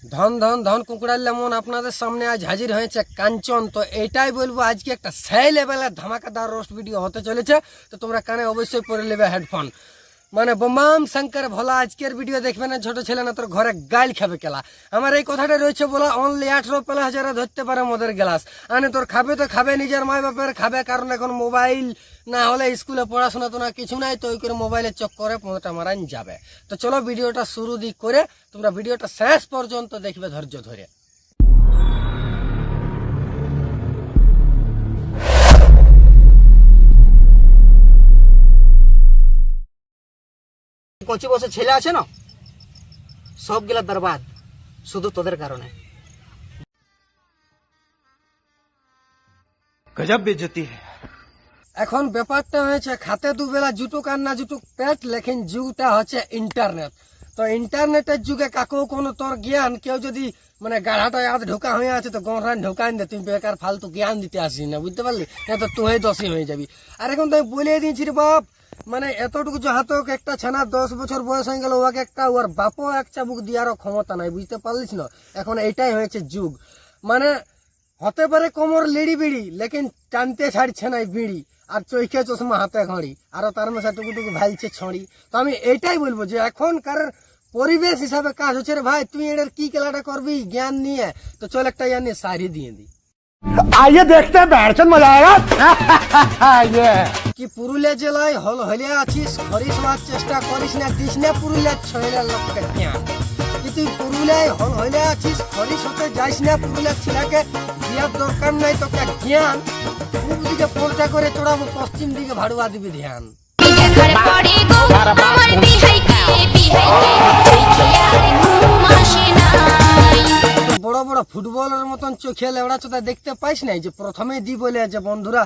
ধন ধন ধন কুকুড়ার লেমন আপনাদের সামনে আজ হাজির হয়েছে কাঞ্চন। তো এটাই বলবো আজকে একটা সেই লেভেলের ধামাকাদার রোস্ট ভিডিও হতে চলেছে। তো তোমরা কানে অবশ্যই পরে নেবে হেডফোন। মানে বোমাম শঙ্কর ভোলা আজকের ভিডিও দেখবে না ছোট ছেলে না তোর ঘরে গাইল খাবে কেলা। আমার এই কথাটা রয়েছে বলা অনলি 18-15 ধরতে পারে মদের গ্লাস আনে তোর খাবে তো খাবে নিজের মা বাপের খাবে, কারণ এখন মোবাইল না হলে স্কুলে পড়াশোনা তো না কিছু নাই, তো ওই করে মোবাইলের চক্করে পনেরোটা মারান যাবে। তো চলো ভিডিওটা শুরু দিক করে তোমরা ভিডিওটা শেষ পর্যন্ত দেখবে ধৈর্য ধরে। কচি বসে ছেলে আছে না, সবগুলা বরবাদ শুধু তোদের কারণে। गजब बेइज्जती है। এখন ব্যাপারটা হয়েছে খাতে দুবেলা জুটুক আর না জুটুক পেট, লেকিন যুগটা হচ্ছে ইন্টারনেট। তো ইন্টারনেটের যুগে কাকেও কোনো তোর জ্ঞান কেউ যদি মানে গাড়াটা হাত ঢোকা হয়ে আছে তো গড়ান ঢোকান দে, তুমি বেকার ফালতু জ্ঞান দিতে আসিস না, বুঝতে পারলি? না তো তুই দোষী হয়ে যাবি। আর এখন তো বলে দিয়েছি রে বাপ, মানে এতটুকু যাহাতক একটা ছানা 10 বছর বয়স হয়ে গেল ওকে একটা ওর বাপও এক চাবুক দিয়ারও ক্ষমতা নাই, বুঝতে পারলিস না? এখন এইটাই হয়েছে যুগ। মানে হতে পারে কোমর লিড়ি বিড়ি, লেকিন টানতে ছাড়ছে না বিড়ি, আর চৈখে চশমা হাতে ঘড়ি, আরো তার মধ্যে টুকুটুকু ভালছে ছড়ি। তো আমি এইটাই বলবো যে এখনকার পরিবেশ হিসাবে কাজ হচ্ছে রে ভাই, তুই এটার কি খেলাটা করবি জ্ঞান নিয়ে। তো চল একটা জানিয়ে সারি দিয়ে দি। आइए देखते हैं बैठचंद मजा आएगा। ये কি পুরুলিয়া জেলায় হলিয়া আছিস, খরিস হওয়ার চেষ্টা করিস না, দিস না পুরুলিয়ার ছয়লার লোককে জ্ঞান। কি তুই পুরুলিয়ায় হলিয়া আছিস, খরিস হতে যাইস না, পুরুলিয়ার ছেলেকে বিয়ার দরকার নাই তোকে জ্ঞান। পূর্ব দিকে পোলটা করে চড়াবো, পশ্চিম দিকে ভাড়ুয়া দিবি ধ্যান। বড় বড় ফুটবলের মতন চোখে লেবড়া চোদা দেখতে পাইস নাই যে প্রথমে দি বলে যে বন্ধুরা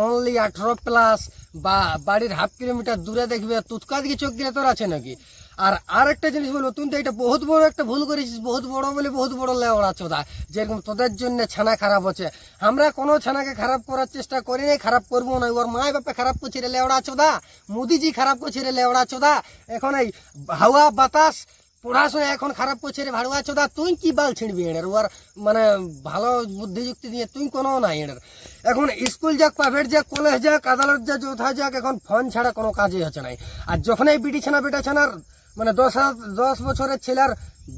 অনলি 18+ বা বাড়ির হাফ কিলোমিটার দূরে দেখবে, তুৎকা দিকে চোখ দিলে তোর আছে নাকি? আর একটা জিনিস বলবো, তুই তো এটা বহুত বড় একটা ভুল করেছিস, বহুত বড় বলে বহুত বড় লেবড়া চোদা। যেরকম তোদের জন্য ছানা খারাপ হচ্ছে, আমরা কোনো ছানাকে খারাপ করার চেষ্টা করি নাই, খারাপ করবো না। ওর মা বাপে খারাপ করছে রে লেবড়া চোদা, মোদিজি খারাপ করছে রে লেবড়া চোদা, এখন এই হাওয়া বাতাস পড়াশোনা এখন খারাপ করছে রে ভাড়ুয়া চোদা। তুই কি বাল ছিঁড়বি এর? ওর মানে ভালো বুদ্ধি যুক্তি দিয়ে তুই কোনো নাই এর। এখন স্কুল যাক, প্রাইভেট যাক, কলেজ যাক, আদালত যাক, যোথা যাক, এখন ফোন ছাড়া কোনো কাজই হচ্ছে নাই। আর যখন এই বিটি ছানা বেটা ছানার মানে 10 বছরের ছেলের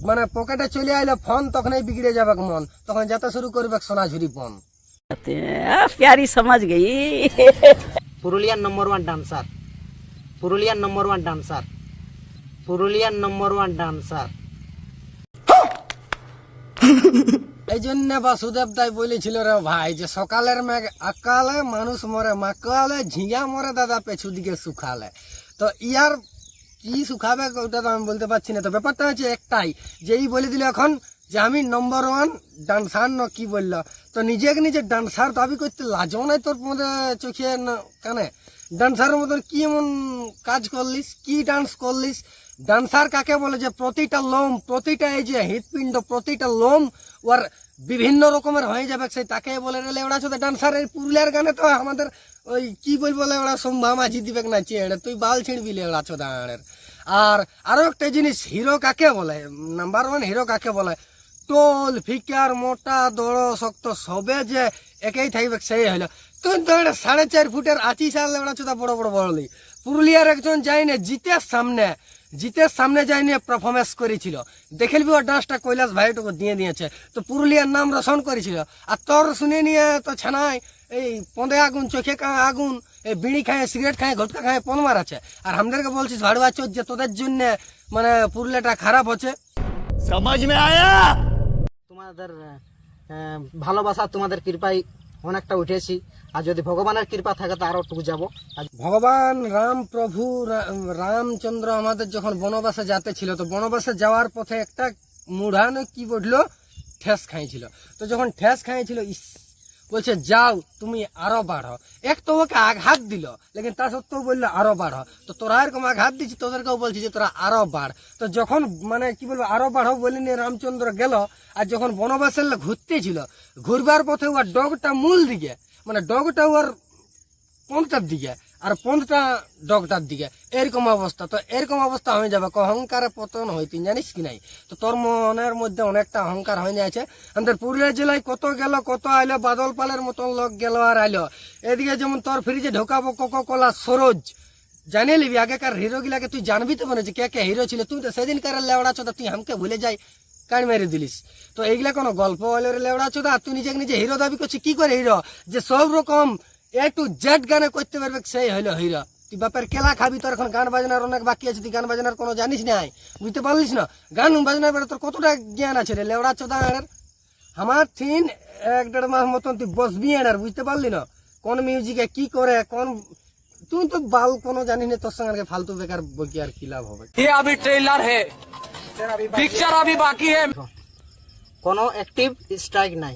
মানে পকেটে চলে আইলে ফোন, তখন এই বিগড়ে যাবে মন, তখন যেতে শুরু করবে সোনাঝুরি পন। प्यारी समझ गई। পুরুলিয়ার নম্বর 1 ডান্সার, পুরুলিয়ার নম্বর 1 ডান্সার, পুরুলিয়ার নম্বর 1 ডান্সার। এই জন্য বাসুদেব দাই বলেছিল রে ভাই যে সকালের মেঘ আকালে মানুষ মরে মাকালে, ঝিঙা মরে দাদা পেছু দিকে শুকালে। তো ইয়ার কি শুকাবে ওটা তো আমি বলতে পারছি না। তো ব্যাপারটা হচ্ছে একটাই, যে এই বলে দিল এখন যে আমি নম্বর 1 ডান্সার ন কি বললো, তো নিজেকে নিজে ডান্সার দাবি করতে লাজও নাই তোর মধ্যে চোখে কানে? ডান্সারের মতন কি এমন কাজ করলিস, কি ডান্স করলিস? ডান্সার কাকে বলে যে প্রতিটা লোম, প্রতিটা এই যে হৃৎপিণ্ড, প্রতিটা লোম ওর বিভিন্ন রকমের হয়ে যাবে, সেই তাকে বলে রে লেবড়া চোদা ডান্সার। এই পুরুলিয়ার গানে তো আমাদের ওই কি বলবো লেবড়া সম্ভা মাঝি দিবে না চেড়ে, তুই বাল ছিঁড়বি লেবড়া চোদা। আর আরো একটা জিনিস, হিরো কাকে বলে, নাম্বার 1 হিরো কাকে বলে? টোল ফিকার মোটা দড় শক্ত সবে যে একেই থাকবে সেই হইলো। তুই তো 4.5 ফুটের আছিস আর লেবড়া চোদা বড় বড় বড়লি। পুরুলিয়ার একজন যায়নি জিতের সামনে যায়নি পারফরমেন্স করেছিল, দেখেলবি ওর ডান্সটা কৈলাস ভাইটুকু দিয়ে দিয়েছে, তো পুরুলিয়ার নাম রোশন করেছিল। আর তোর শুনে নিয়ে তো ছানায় এই পদে আগুন, চোখে আগুন, এই বিড়ি খায়, সিগারেট খায়, ঘটকা খায়, পন মারাচ্ছে। আর আমাদেরকে বলছিস ভাড়ুয়া চোদ যে তোদের জন্য মানে পুরুলিয়াটা খারাপ হচ্ছে। समझ में आया। তোমাদের ভালোবাসা, তোমাদের কৃপায় অনেকটা উঠেছি, আর যদি ভগবানের কৃপা থাকে তো আরো টুকু যাবো। ভগবান রাম প্রভু রামচন্দ্র আমাদের যখন বনবাসে যেতে ছিল, তো বনবাসে যাওয়ার পথে একটা মুড়ানো কি বললো ঠেস খাইছিল। তো যখন ঠেস খাইছিল বলছে যাও তুমি আরো বাড়ো, এক তো ওকে আঘাত দিল, লেকিন তা সত্ত্বেও বললো আরো বাড়ো। তো তোরা এরকম আঘাত দিচ্ছি, তোদেরকেও বলছি যে তোরা আরো বাড়। তো যখন মানে কি বলবো আরো বাড়ো বলে নিয়ে রামচন্দ্র গেল, আর যখন বনবাসের ঘুরতে ছিল, ঘুরবার পথে ওর ডগটা মূল দিকে, মানে ডগটা ওর পঞ্চার দিকে, আর পন্থটা ডগটার দিকে, এরকম অবস্থা। তো এরকম অবস্থা হয়ে যাবে, অহংকারে পতন হয়, তুই জানিস কি নাই? তো তোর মনের মধ্যে অনেকটা অহংকার হয়ে যাচ্ছে। আমাদের পুরুলিয়া জেলায় কত গেল কত আইলো, বাদল পালের মতন লোক গেল আর আইলো। এদিকে যেমন তোর ফ্রিজে ঢোকাবো কোকোকোলা সরোজ, জানিয়ে নিবি আগেকার হিরো গিলাকে, তুই জানবি তো মনে হচ্ছে কে কে হিরো ছিল। তুই তো সেদিনকার লেওড়া চোদা, তুই আমাকে ভুলে যাই কান মেরে দিলিস। তো এইগুলা কোনো গল্প হলো রে লেওড়া চোদা? তুই নিজেকে নিজে হিরো দাবি করছিস, কি করে হিরো? যে সব রকম একটু জেড গানে করতে পারবে সেই হইলো হিরো। তুই বাপের কেলা খাবি, তোর এখন গান বাজনার অনেক বাকি আছে, তুই গান বাজনার কোনো জানিস নাই, বুঝতে পারলিস না? গান বাজনার বেড়ে তোর কতটা জ্ঞান আছে রে লেওড়া চোদা? আমার থিন 1-1.5 মাস মতন তুই বসবি আর, বুঝতে পারলি না কোন মিউজিকে কি করে কোন। তুই তো বাল কোনো জানিস না, তোর সঙ্গে ফালতু বেকার বকি আর কি লাভ হবে? ये अभी ट्रेलर है, पिक्चर अभी बाकी है। কোনো অ্যাক্টিভ স্ট্রাইক নাই,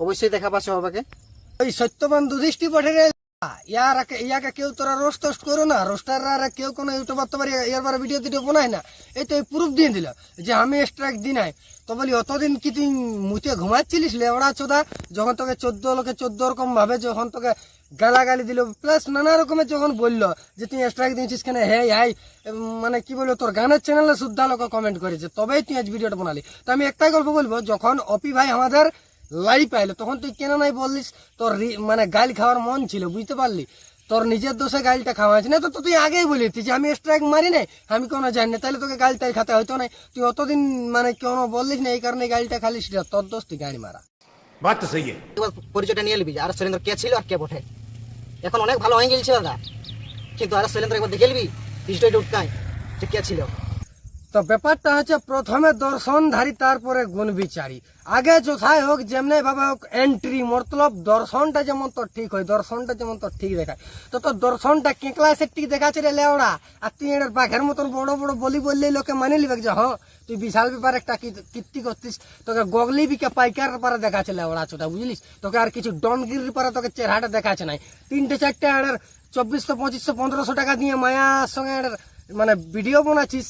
অবশ্যই দেখা পাচ্ছে হবে। ওই সত্যবান দুদৃষ্টি পঠে রে ইয়াকে কেউ তোরা রোস্ট টোস্ট করো না, রোস্টাররা কেউ কোনো ইউটিউবার তোমার ইয়ার ভিডিও টিডিও বানায় না। এই তো এই প্রুফ দিয়ে দিল যে আমি স্ট্রাইক দিই নাই। তো বলি অতদিন কি তুই মুতে ঘুমাচ্ছিলিস লেওড়া চোদা? যখন তোকে 14 লোকে 14 রকম ভাবে যখন তোকে গালাগালি দিল, প্লাস নানা রকমের যখন বললো যে তুই স্ট্রাইক দিয়েছিস কেন, হ্যাঁ হাই মানে কি বলবো, তোর গানের চ্যানেলে শুদ্ধা লোক কমেন্ট করেছে, তবেই তুই আজ ভিডিওটা বানালি। তো আমি একটাই গল্প বলবো, যখন অপি ভাই আমাদের লাইভ আইলো তখন তুই কেন নাই বললিস? তোর মানে গাইল খাওয়ার মন ছিল, বুঝতে পারলি? তোর নিজের দোষে গাইলটা খাওয়া আছে না, তো তুই আগেই বলিস যে আমি স্ট্রাইক মারি নাই, আমি কোনো জানি না, তাহলে তোকে গাইলটাই খাতে হয়তো নাই। তুই অতদিন মানে কোনো বললিস না, এই কারণে গাইলটা খালিস, তোর দোষ, তুই গাড়ি মারা। बात तो सही है। এবার পরিচয়টা নিয়ে নিবি আর সুরেন্দ্র কে ছিল আর কে বটে। এখন অনেক ভালো হয়ে গেছে দাদা, কিন্তু আর সুরেন্দ্র একবার দেখে নিবি হিস্টোরিটা উঠকায় যে কে ছিল। তো ব্যাপারটা হচ্ছে প্রথমে দর্শনধারী তারপরে গুণ বিচারী। আগে যথাই হোক যেমনি ভাবে হোক এন্ট্রি, মতলব দর্শনটা যেমন তোর ঠিক হয়, দর্শনটা যেমন তোর ঠিক দেখায়। তো তোর দর্শনটা কেঁকলা সে ঠিক দেখাচ্ছে রে লেওড়া। আর তুই এর বাঘের মতন বড় বড় বলি বললেই লোকে মানে নিবে যে হ্যাঁ তুই বিশাল ব্যাপার একটা কীর্তি করতিস। তোকে গগলি বিকে পাইকার পারে দেখাচ্ছে লেওড়া চোটা, বুঝলিস? তোকে আর কিছু ডনগিরির পারে তোকে চেহারাটা দেখাচ্ছে নাই। 3-4 এর 2400, 2500, 1500 টাকা দিয়ে মায়ার সঙ্গে মানে ভিডিও বানাচ্ছিস,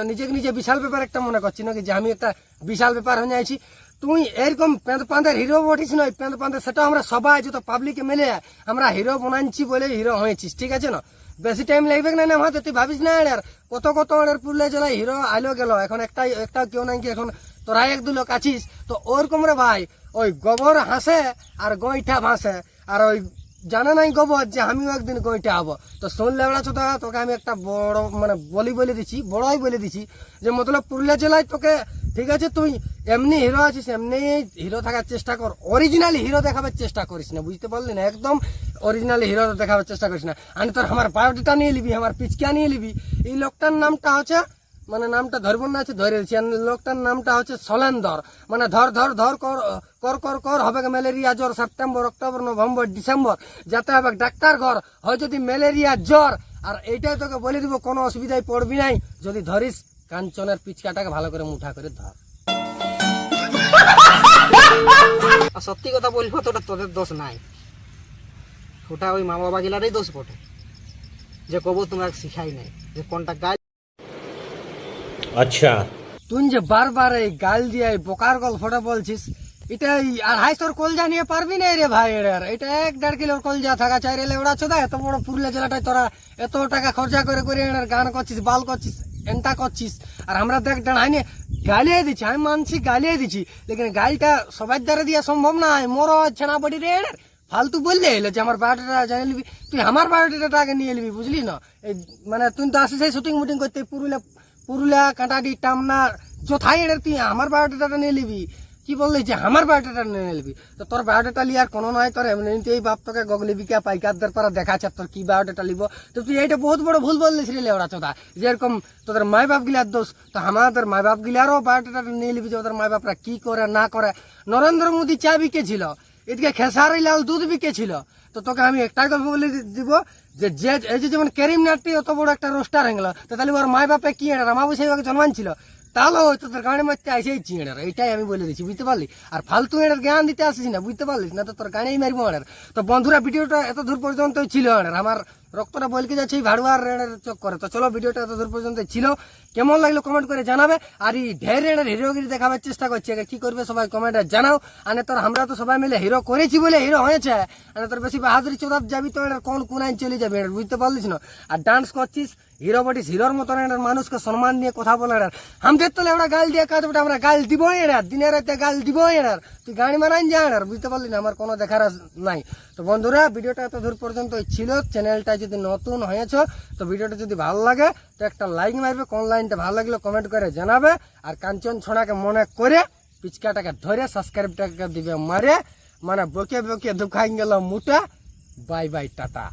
নিজেকে নিজে বিশাল ব্যাপার একটা মনে করছিস নাকি যে আমি একটা বিশাল ব্যাপার হয়ে যাচ্ছি। তুই এরকম পেঁদ হিরো বটিস নয়, পেঁদ সেটা আমরা সবাই যত পাবলিকে মিলে আমরা হিরো বানাচ্ছি বলে হিরো হয়েছিস, ঠিক আছে না? বেশি টাইম লাগবে না না হয়তো, তুই ভাবিস না আর কত কত পুরুলিয়া জেলায় হিরো আইলো গেল, এখন একটা কেউ নাই কি এখন তোরা 1-2 লোক আছিস। তো ওরকম রে ভাই, ওই গোবর হাসে আর গইঠা ভাসে, আর ওই জানে নাই গোবর যে আমিও একদিন গইটা হবো। তো শুনলে ওরা চোদা তোকে আমি একটা বড় মানে বলে দিচ্ছি, বড়ই বলে দিচ্ছি যে মতলব পুরুলিয়া জেলায় তোকে, ঠিক আছে তুই এমনি হিরো আছিস, এমনি হিরো থাকার চেষ্টা কর, অরিজিনালি হিরো দেখাবার চেষ্টা করিস না, বুঝতে পারলি না? একদম অরিজিনালি হিরো দেখাবার চেষ্টা করিস না। আমি তোর আমার বায়োডাটা নিয়ে নিবি, আমার পিচকা নিয়ে নিবি। এই লোকটার নামটা হচ্ছে মানে নামটা ধরব না আছে ধরে দিচ্ছি, লোকটার নামটা হচ্ছে সলেন্দর। মানে ধর ধর ধর কর কর কর কর হবে ম্যালেরিয়া জ্বর সেপ্টেম্বর, অক্টোবর, নভেম্বর, ডিসেম্বর যাতে হবে ডাক্তার ঘর হয় যদি ম্যালেরিয়া জ্বর। আর এইটাই তোকে বলে দিব, কোনো অসুবিধায় পড়বি নাই যদি ধরিস কাঞ্চনের পিচকাটাকে ভালো করে মুঠা করে ধর। আর সত্যি কথা বলবো তো ওটা তোদের দোষ নাই, ওটা ওই মা বাবা গিলারই দোষ বটে যে কবু তোমরা শিখাই নাই যে কোনটা গাছ। अच्छा তুই যে বারবার এই গাল দিয়ে এই বোকার গল্পটা বলছিস, এটা 250 কলজা নিয়ে পারবি না রে ভাই। এটা 1-1.5 কিলোর কলজা থাকা চাই রে লেওড়া চোদা। এত বড় পুরুলিয়া জেলাটায় তোরা এত টাকা খরচা করে করে গান করছিস, বাল করছিস, এনটা করছিস। আর আমরা দেখ ডাঁড়াই নিয়ে গালিয়ে দিচ্ছি, আমি মানছি গালিয়ে দিচ্ছি, লেকিন গালটা সবার দ্বারা দেওয়া সম্ভব নয়। মোর ছেনা বডি রে ফালতু বললে এলো যে আমার বায়োডাটা জানিয়ে নিবি। তুই আমার বায়োডাটা আগে নিয়ে নিবি, বুঝলি না? এই মানে তুই তো আসিস শুটিং মুটিং করতে পুরুলিয়া কাঁটাডি টামনা যথাই এর, তুই আমার বায়োডাটা নিয়ে নিবি। কি বললি যে আমার বায়োডাটা নিয়ে নিবি? তো তোর বায়োডাটা লিয়ার কোনো নয়, তোর এমনি এই বাপ তোকে গগলি বিকা পাইকারদের পারা দেখাচ্ছে তোর কি বায়োডাটা লিব। তো তুই এইটা বহুত বড় ভুল বললিস রে লেওড়া চোদা। যেরকম তোদের মাই বাপ গিলার দোষ, তো আমাদের মাই বাপ গিলারও বায়োডাটা নিয়ে নিবি যে ওদের মাই বাপরা কি করে না করে। নরেন্দ্র মোদী চা বিকেছিল, এদিকে খেসারি লাল দুধ বিকেছিল। তো তোকে আমি একটাই গল্প বলে দিব যে এই যে যেমন কেরিম নাট্টি অত বড় একটা রোস্টার হয়ে গেল, তো তাহলে ওর মাই বাপে কি এনার রামাবু সাহেবকে জন্মানছিল, তাহলে ওই তোদের গাড়ির মধ্যে আসেই চিড়ার। এইটাই আমি বলে দিচ্ছি, বুঝতে পারলি? আর ফালতু এনার জ্ঞান দিতে আসিস না, বুঝতে পারলিস না? তো তোর গাড়িই মারিব এনার। তো বন্ধুরা ভিডিওটা এত দূর পর্যন্তই ছিল এনার। আমার রক্তটা বলকে যাচ্ছে এই ভাড়ুয়ার রেড়ের চক্করে। তো চলো ভিডিওটা এত দূর পর্যন্ত ছিল, কেমন লাগলো কমেন্ট করে জানাবে। আর এই ঢের রেড়ের হিরোগিরি দেখাবার চেষ্টা করছে, কি করবে সবাই কমেন্টে জানাও। আর তোর আমরা তো সবাই মিলে হিরো করেছি বলে হিরো হয়েছে, আর তোর বেশি বাহাদুরি চোদাত যাবি তো এটার কোন কোন আইন চলে যাবে, বুঝতে পারলিস না। আর ডান্স করছিস হিরো বটিস, হিরোর মতন এটার মানুষকে সম্মান নিয়ে কথা বলে এটার আমাদের তো আমরা গাল দিয়ে কাজ ওটা আমরা গাল দিব এটার, দিনে রাতে গাল দিব এটার, তুই গাড়ি মারাইন যা এটার, বুঝতে পারলি না। আমার কোনো দেখার নাই। তো বন্ধুরা ভিডিওটা এত দূর পর্যন্ত ছিল, চ্যানেলটা যদি নতুন হয়েছ তো ভিডিওটা যদি ভালো লাগে তো একটা লাইক মারবে, কোন লাইনটা ভালো লাগলো কমেন্ট করে জানাবে। আর কাঞ্চন ছোড়াকে মনে করে পিচকাটাকে ধরে সাবস্ক্রাইবটাকে দিবে মারে, মানে বকে বকে দুখাই গেল মুটা। Bye bye, tata.